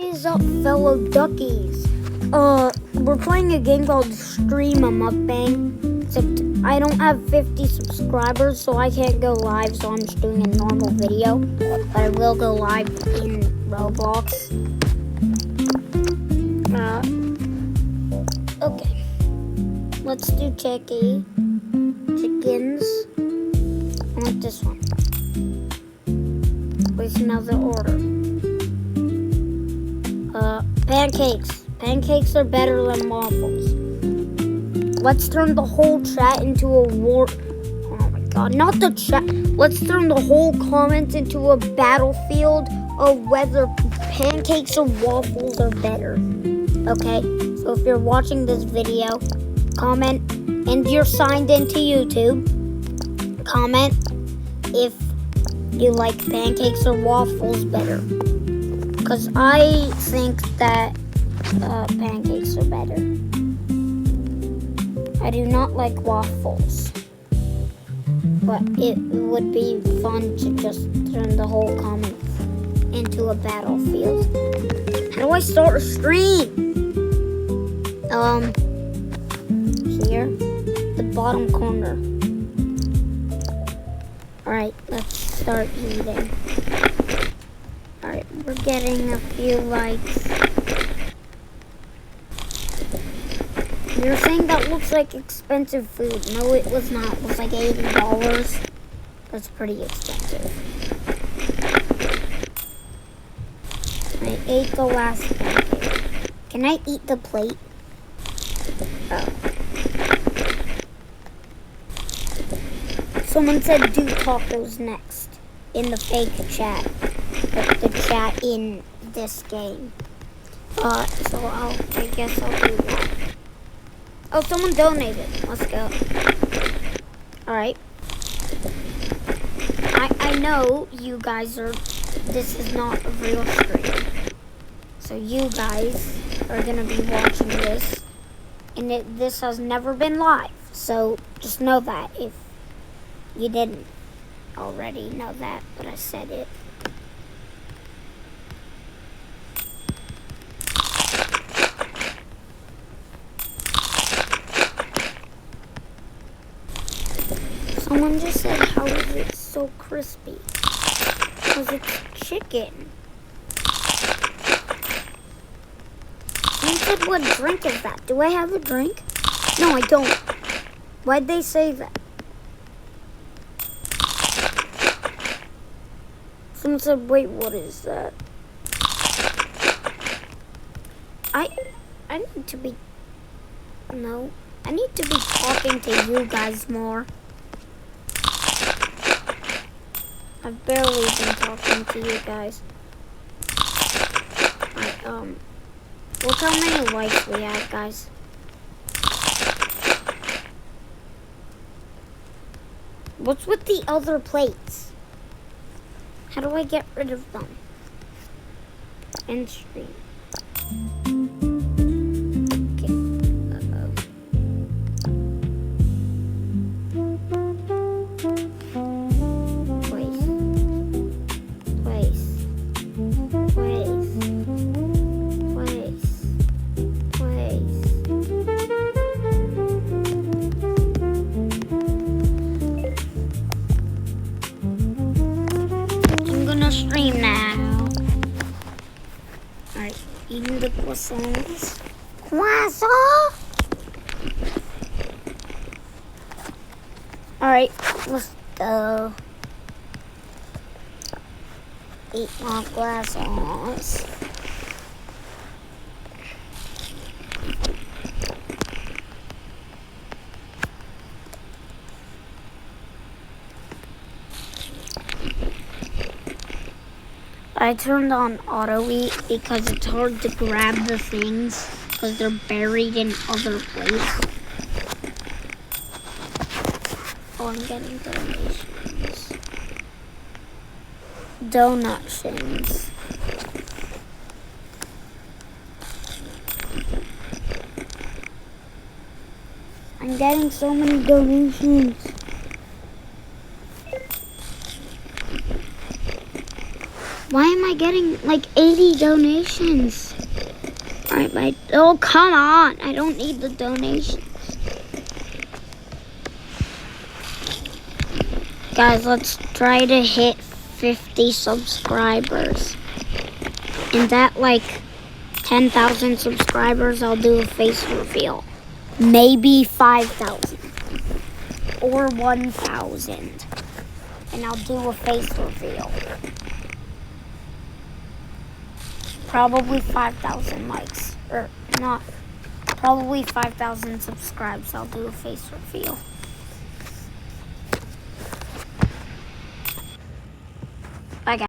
What is up, fellow duckies? We're playing a game called Stream a Mukbang. Except I don't have 50 subscribers, so I can't go live, so I'm just doing a normal video. But I will go live in Roblox. Okay. Let's do chickens. I want this one. Place another order. Pancakes. Pancakes are better than waffles. Let's turn the whole chat into a war. Oh my god, not the chat. Let's turn the whole comments into a battlefield of whether pancakes or waffles are better. Okay, so if you're watching this video, comment, and you're signed into YouTube, comment if you like pancakes or waffles better. Because I think that pancakes are better. I do not like waffles. But it would be fun to just turn the whole comments into a battlefield. How do I start a stream? Here, the bottom corner. Alright, let's start eating. Alright, we're getting a few likes. You're saying that looks like expensive food. No, it was not. It was like $80. That's pretty expensive. I ate the last pancake. Can I eat the plate? Oh. Someone said do tacos next in the fake chat. The chat in this game. So I guess I'll do that. Oh, someone donated. Let's go. Alright. I know you guys are, this is not a real stream. So you guys are gonna be watching this. And this has never been live. So just know that if you didn't already know that, but I said it. Someone just said, how is it so crispy? Because it's chicken. Someone said, what drink is that? Do I have a drink? No, I don't. Why'd they say that? Someone said, wait, what is that? I need to be... No. I need to be talking to you guys more. I've barely been talking to you guys. Alright, look how many likes we have, guys. What's with the other plates? How do I get rid of them? End stream. Stream now. Alright, eating the croissants. Croissant! Alright, let's go. Eat my croissants. I turned on auto eat because it's hard to grab the things because they're buried in other places. Oh, I'm getting donations. Donations. I'm getting so many donations. Why am I getting like 80 donations? Alright, oh, come on. I don't need the donations. Guys, let's try to hit 50 subscribers. And at like 10,000 subscribers, I'll do a face reveal. Maybe 5,000 or 1,000. And I'll do a face reveal. Probably 5,000 likes. Or not. Probably 5,000 subscribes. I'll do a face reveal.